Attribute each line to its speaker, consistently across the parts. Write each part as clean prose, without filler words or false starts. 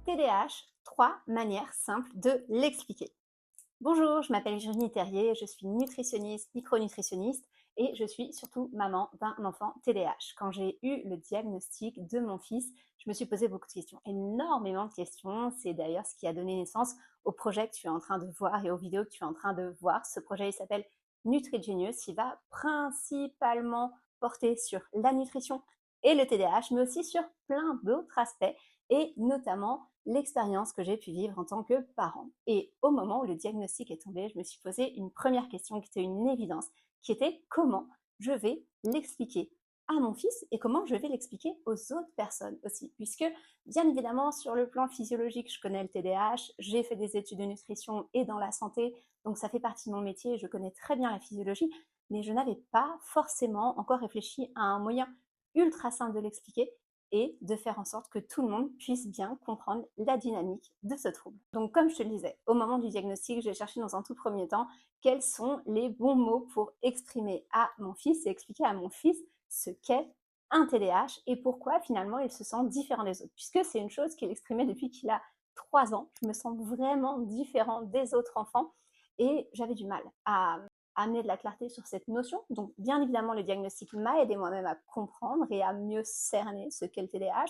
Speaker 1: TDAH, 3 manières simples de l'expliquer. Bonjour, je m'appelle Virginie Terrier, je suis nutritionniste, micronutritionniste et je suis surtout maman d'un enfant TDAH. Quand j'ai eu le diagnostic de mon fils, je me suis posé beaucoup de questions, énormément de questions. C'est d'ailleurs ce qui a donné naissance au projet que tu es en train de voir et aux vidéos que tu es en train de voir. Ce projet, il s'appelle NutriGenius. Il va principalement porter sur la nutrition et le TDAH, mais aussi sur plein d'autres aspects et notamment l'expérience que j'ai pu vivre en tant que parent. Et au moment où le diagnostic est tombé, je me suis posé une première question qui était une évidence, qui était comment je vais l'expliquer à mon fils et comment je vais l'expliquer aux autres personnes aussi. Puisque, bien évidemment, sur le plan physiologique, je connais le TDAH, j'ai fait des études de nutrition et dans la santé, donc ça fait partie de mon métier, je connais très bien la physiologie, mais je n'avais pas forcément encore réfléchi à un moyen ultra simple de l'expliquer et de faire en sorte que tout le monde puisse bien comprendre la dynamique de ce trouble. Donc comme je te le disais, au moment du diagnostic, j'ai cherché dans un tout premier temps quels sont les bons mots pour exprimer à mon fils et expliquer à mon fils ce qu'est un TDAH et pourquoi finalement il se sent différent des autres. Puisque c'est une chose qu'il exprimait depuis qu'il a 3 ans. Je me sens vraiment différent des autres enfants et j'avais du mal à amener de la clarté sur cette notion. Donc, bien évidemment, le diagnostic m'a aidé moi-même à comprendre et à mieux cerner ce qu'est le TDAH.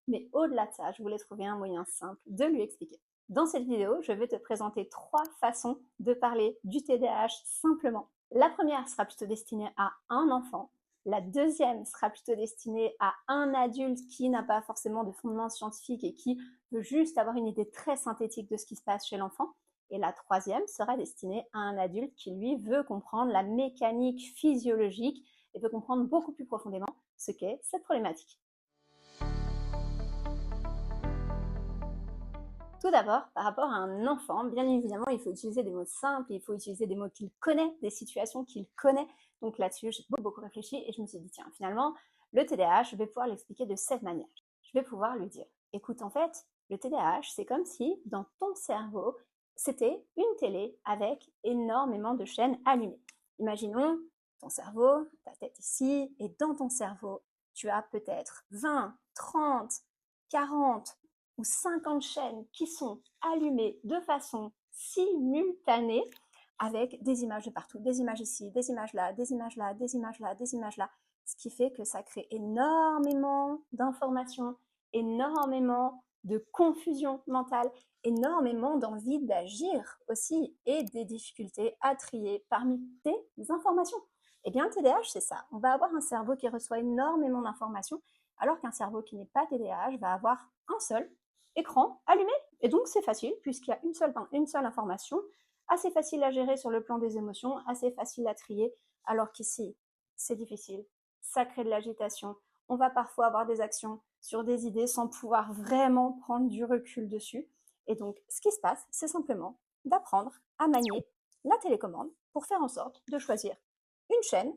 Speaker 1: Mais au-delà de ça, je voulais trouver un moyen simple de lui expliquer. Dans cette vidéo, je vais te présenter 3 façons de parler du TDAH simplement. La première sera plutôt destinée à un enfant. La deuxième sera plutôt destinée à un adulte qui n'a pas forcément de fondement scientifique et qui veut juste avoir une idée très synthétique de ce qui se passe chez l'enfant. Et la troisième sera destinée à un adulte qui, lui, veut comprendre la mécanique physiologique et veut comprendre beaucoup plus profondément ce qu'est cette problématique. Tout d'abord, par rapport à un enfant, bien évidemment, il faut utiliser des mots simples, il faut utiliser des mots qu'il connaît, des situations qu'il connaît. Donc là-dessus, j'ai beaucoup réfléchi et je me suis dit, tiens, finalement, le TDAH, je vais pouvoir l'expliquer de cette manière. Je vais pouvoir lui dire, écoute, en fait, le TDAH, c'est comme si dans ton cerveau, c'était une télé avec énormément de chaînes allumées. Imaginons ton cerveau, ta tête ici, et dans ton cerveau, tu as peut-être 20, 30, 40 ou 50 chaînes qui sont allumées de façon simultanée avec des images de partout, des images ici, des images là, des images là, des images là, des images là, ce qui fait que ça crée énormément d'informations, énormément de confusion mentale, énormément d'envie d'agir aussi et des difficultés à trier parmi tes informations. Eh bien, le TDAH, c'est ça. On va avoir un cerveau qui reçoit énormément d'informations, alors qu'un cerveau qui n'est pas TDAH va avoir un seul écran allumé. Et donc, c'est facile, puisqu'il y a une seule information, assez facile à gérer sur le plan des émotions, assez facile à trier, alors qu'ici, c'est difficile. Ça crée de l'agitation. On va parfois avoir des actions sur des idées sans pouvoir vraiment prendre du recul dessus. Et donc, ce qui se passe, c'est simplement d'apprendre à manier la télécommande pour faire en sorte de choisir une chaîne,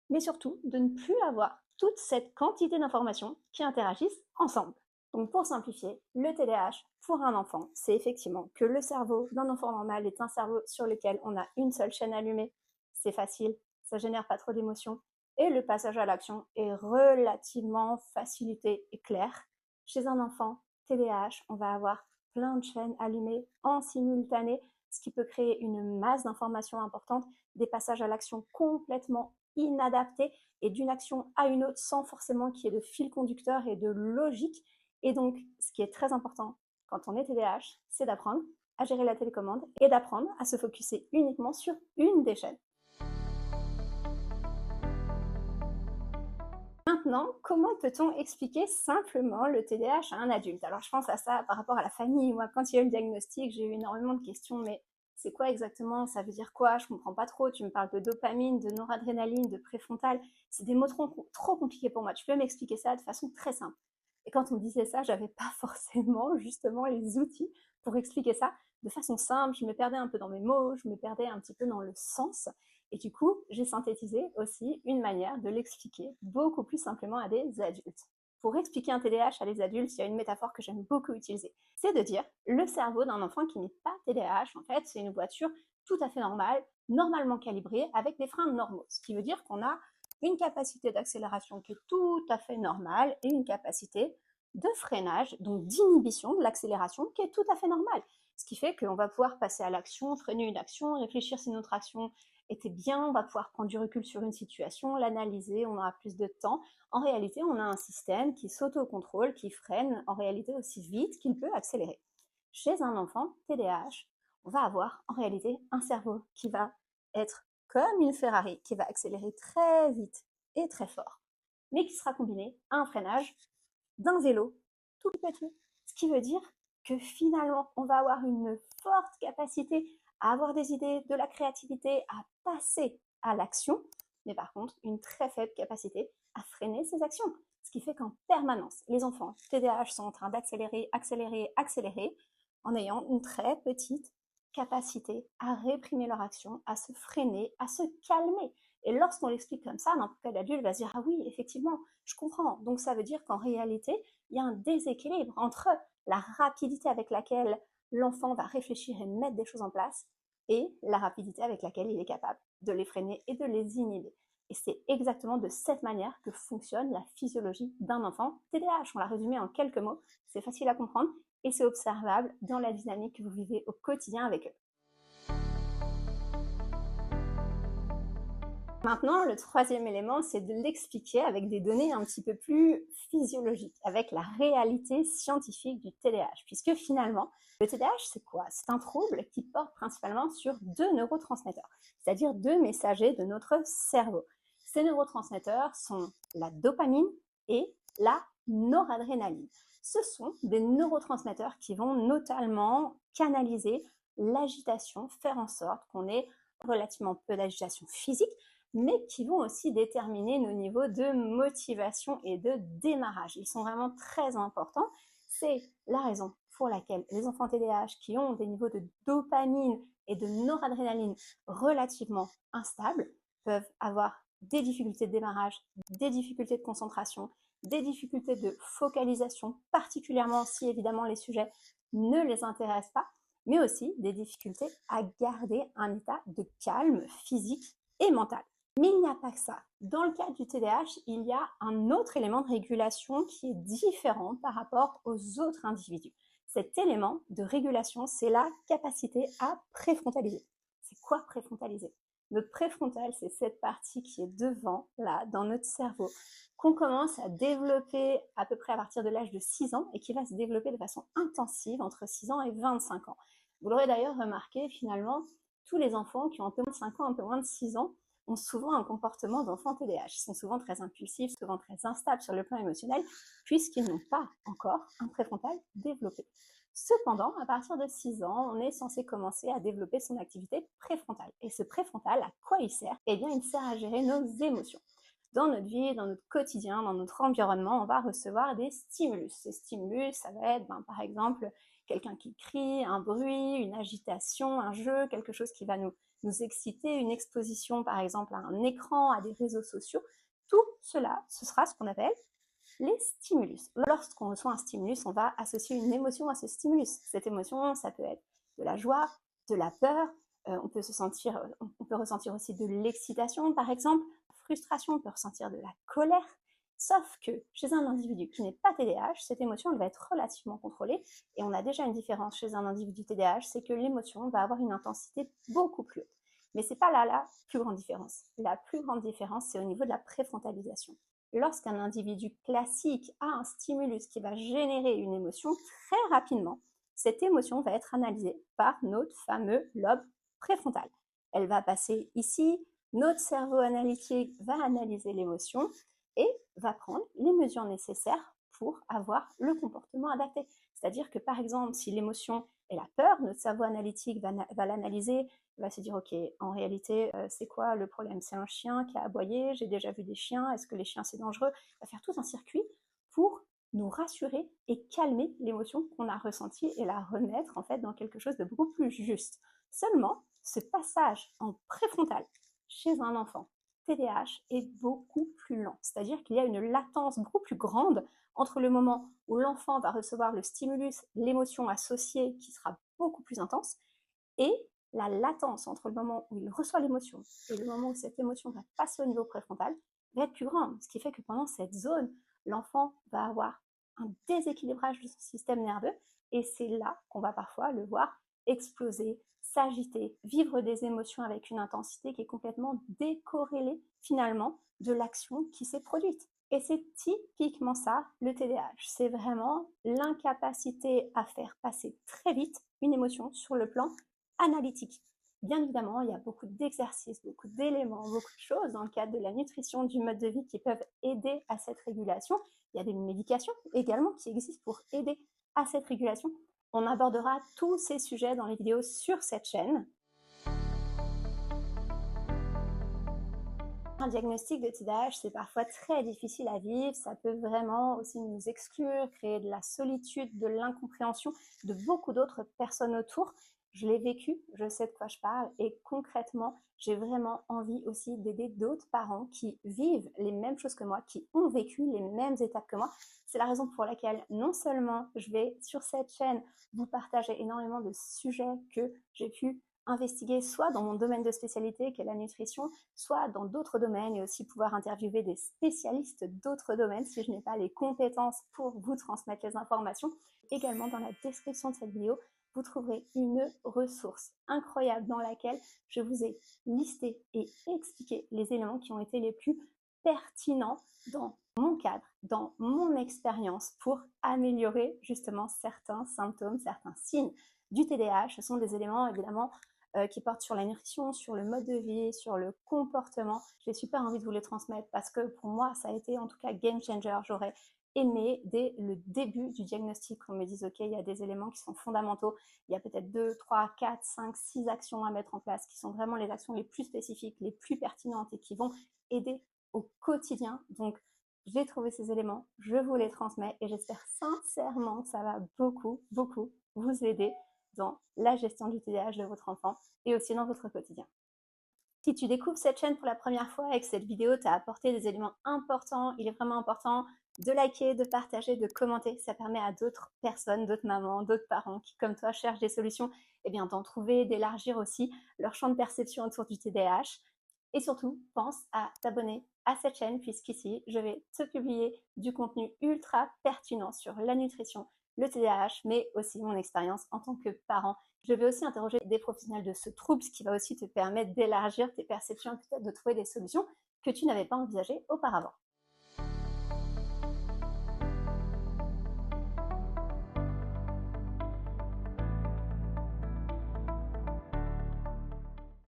Speaker 1: mais surtout de ne plus avoir toute cette quantité d'informations qui interagissent ensemble. Donc pour simplifier, le TDAH pour un enfant, c'est effectivement que le cerveau d'un enfant normal est un cerveau sur lequel on a une seule chaîne allumée. C'est facile, ça génère pas trop d'émotions et le passage à l'action est relativement facilité et clair. Chez un enfant TDAH, on va avoir plein de chaînes allumées en simultané, ce qui peut créer une masse d'informations importantes, des passages à l'action complètement inadaptés et d'une action à une autre sans forcément qu'il y ait de fil conducteur et de logique. Et donc, ce qui est très important quand on est TDAH, c'est d'apprendre à gérer la télécommande et d'apprendre à se focuser uniquement sur une des chaînes. Maintenant, comment peut-on expliquer simplement le TDAH à un adulte? Alors, je pense à ça par rapport à la famille. Moi, quand il y a eu le diagnostic, j'ai eu énormément de questions, mais c'est quoi exactement? Ça veut dire quoi? Je comprends pas trop. Tu me parles de dopamine, de noradrénaline, de préfrontal. C'est des mots trop compliqués pour moi. Tu peux m'expliquer ça de façon très simple. Et quand on me disait ça, j'avais pas forcément justement les outils pour expliquer ça de façon simple. Je me perdais un peu dans mes mots, je me perdais un petit peu dans le sens. Et du coup, j'ai synthétisé aussi une manière de l'expliquer beaucoup plus simplement à des adultes. Pour expliquer un TDAH à des adultes, il y a une métaphore que j'aime beaucoup utiliser. C'est de dire le cerveau d'un enfant qui n'est pas TDAH, en fait, c'est une voiture tout à fait normale, normalement calibrée, avec des freins normaux. Ce qui veut dire qu'on a une capacité d'accélération qui est tout à fait normale et une capacité de freinage, donc d'inhibition de l'accélération, qui est tout à fait normale. Ce qui fait qu'on va pouvoir passer à l'action, freiner une action, réfléchir si notre action était bien, on va pouvoir prendre du recul sur une situation, l'analyser, on aura plus de temps. En réalité, on a un système qui s'auto-contrôle, qui freine en réalité aussi vite qu'il peut accélérer. Chez un enfant TDAH, on va avoir en réalité un cerveau qui va être comme une Ferrari, qui va accélérer très vite et très fort, mais qui sera combiné à un freinage d'un vélo tout petit. Ce qui veut dire que finalement, on va avoir une forte capacité à avoir des idées, de la créativité, à passer à l'action, mais par contre, une très faible capacité à freiner ces actions. Ce qui fait qu'en permanence, les enfants TDAH sont en train d'accélérer, accélérer, accélérer, en ayant une très petite capacité à réprimer leur action, à se freiner, à se calmer. Et lorsqu'on l'explique comme ça, n'importe quel adulte va se dire « Ah oui, effectivement, je comprends ». Donc ça veut dire qu'en réalité, il y a un déséquilibre entre la rapidité avec laquelle l'enfant va réfléchir et mettre des choses en place et la rapidité avec laquelle il est capable de les freiner et de les inhiber. Et c'est exactement de cette manière que fonctionne la physiologie d'un enfant TDAH. On l'a résumé en quelques mots, c'est facile à comprendre et c'est observable dans la dynamique que vous vivez au quotidien avec eux. Maintenant, le troisième élément, c'est de l'expliquer avec des données un petit peu plus physiologiques, avec la réalité scientifique du TDAH. Puisque finalement, le TDAH, c'est quoi? C'est un trouble qui porte principalement sur deux neurotransmetteurs, c'est-à-dire deux messagers de notre cerveau. Ces neurotransmetteurs sont la dopamine et la noradrénaline. Ce sont des neurotransmetteurs qui vont notamment canaliser l'agitation, faire en sorte qu'on ait relativement peu d'agitation physique, mais qui vont aussi déterminer nos niveaux de motivation et de démarrage. Ils sont vraiment très importants. C'est la raison pour laquelle les enfants TDAH qui ont des niveaux de dopamine et de noradrénaline relativement instables peuvent avoir des difficultés de démarrage, des difficultés de concentration, des difficultés de focalisation, particulièrement si évidemment les sujets ne les intéressent pas, mais aussi des difficultés à garder un état de calme physique et mental. Mais il n'y a pas que ça. Dans le cas du TDAH, il y a un autre élément de régulation qui est différent par rapport aux autres individus. Cet élément de régulation, c'est la capacité à préfrontaliser. C'est quoi préfrontaliser? Notre préfrontal, c'est cette partie qui est devant, là, dans notre cerveau, qu'on commence à développer à peu près à partir de l'âge de 6 ans et qui va se développer de façon intensive entre 6 ans et 25 ans. Vous l'aurez d'ailleurs remarqué, finalement, tous les enfants qui ont un peu moins de 5 ans, un peu moins de 6 ans, ont souvent un comportement d'enfant TDAH. Ils sont souvent très impulsifs, souvent très instables sur le plan émotionnel, puisqu'ils n'ont pas encore un préfrontal développé. Cependant, à partir de 6 ans, on est censé commencer à développer son activité préfrontale. Et ce préfrontal, à quoi il sert? Eh bien, il sert à gérer nos émotions. Dans notre vie, dans notre quotidien, dans notre environnement, on va recevoir des stimulus. Ces stimulus, ça va être par exemple quelqu'un qui crie, un bruit, une agitation, un jeu, quelque chose qui va nous exciter, une exposition par exemple à un écran, à des réseaux sociaux. Tout cela, ce sera ce qu'on appelle les stimulus. Lorsqu'on reçoit un stimulus, on va associer une émotion à ce stimulus. Cette émotion, ça peut être de la joie, de la peur, on peut ressentir aussi de l'excitation par exemple, frustration, on peut ressentir de la colère. Sauf que chez un individu qui n'est pas TDAH, cette émotion elle va être relativement contrôlée et on a déjà une différence chez un individu TDAH, c'est que l'émotion va avoir une intensité beaucoup plus haute. Mais c'est pas là la plus grande différence. La plus grande différence, c'est au niveau de la préfrontalisation. Lorsqu'un individu classique a un stimulus qui va générer une émotion très rapidement, cette émotion va être analysée par notre fameux lobe préfrontal. Elle va passer ici, notre cerveau analytique va analyser l'émotion et va prendre les mesures nécessaires pour avoir le comportement adapté. C'est-à-dire que par exemple, si l'émotion est la peur, notre cerveau analytique va l'analyser, va se dire ok, en réalité, c'est quoi le problème? C'est un chien qui a aboyé, j'ai déjà vu des chiens, est-ce que les chiens c'est dangereux? Va faire tout un circuit pour nous rassurer et calmer l'émotion qu'on a ressentie et la remettre en fait dans quelque chose de beaucoup plus juste. Seulement, ce passage en préfrontal chez un enfant TDAH est beaucoup plus lent. C'est-à-dire qu'il y a une latence beaucoup plus grande entre le moment où l'enfant va recevoir le stimulus, l'émotion associée qui sera beaucoup plus intense, et la latence entre le moment où il reçoit l'émotion et le moment où cette émotion va passer au niveau préfrontal va être plus grande. Ce qui fait que pendant cette zone, l'enfant va avoir un déséquilibrage de son système nerveux et c'est là qu'on va parfois le voir exploser, s'agiter, vivre des émotions avec une intensité qui est complètement décorrélée finalement de l'action qui s'est produite. Et c'est typiquement ça, le TDAH. C'est vraiment l'incapacité à faire passer très vite une émotion sur le plan analytique. Bien évidemment, il y a beaucoup d'exercices, beaucoup d'éléments, beaucoup de choses dans le cadre de la nutrition, du mode de vie qui peuvent aider à cette régulation. Il y a des médications également qui existent pour aider à cette régulation. On abordera tous ces sujets dans les vidéos sur cette chaîne. Un diagnostic de TDAH, c'est parfois très difficile à vivre, ça peut vraiment aussi nous exclure, créer de la solitude, de l'incompréhension de beaucoup d'autres personnes autour. Je l'ai vécu, je sais de quoi je parle et concrètement, j'ai vraiment envie aussi d'aider d'autres parents qui vivent les mêmes choses que moi, qui ont vécu les mêmes étapes que moi. C'est la raison pour laquelle non seulement je vais sur cette chaîne vous partager énormément de sujets que j'ai pu investiguer soit dans mon domaine de spécialité qui est la nutrition, soit dans d'autres domaines et aussi pouvoir interviewer des spécialistes d'autres domaines si je n'ai pas les compétences pour vous transmettre les informations. Également dans la description de cette vidéo, vous trouverez une ressource incroyable dans laquelle je vous ai listé et expliqué les éléments qui ont été les plus pertinents dans mon cadre, dans mon expérience pour améliorer justement certains symptômes, certains signes du TDAH. Ce sont des éléments évidemment qui portent sur la nutrition, sur le mode de vie, sur le comportement. J'ai super envie de vous les transmettre parce que pour moi, ça a été en tout cas game changer. J'aurais aimé dès le début du diagnostic qu'on me dise ok, il y a des éléments qui sont fondamentaux, il y a peut-être 2, 3, 4, 5, 6 actions à mettre en place qui sont vraiment les actions les plus spécifiques, les plus pertinentes et qui vont aider au quotidien. Donc j'ai trouvé ces éléments, je vous les transmets et j'espère sincèrement que ça va beaucoup vous aider dans la gestion du TDAH de votre enfant et aussi dans votre quotidien. Si tu découvres cette chaîne pour la première fois et que cette vidéo t'a apporté des éléments importants, il est vraiment important de liker, de partager, de commenter. Ça permet à d'autres personnes, d'autres mamans, d'autres parents qui, comme toi, cherchent des solutions, d'en trouver, d'élargir aussi leur champ de perception autour du TDAH. Et surtout, pense à t'abonner à cette chaîne puisqu'ici, je vais te publier du contenu ultra pertinent sur la nutrition, le TDAH, mais aussi mon expérience en tant que parent. Je vais aussi interroger des professionnels de ce trouble, ce qui va aussi te permettre d'élargir tes perceptions et peut-être de trouver des solutions que tu n'avais pas envisagées auparavant.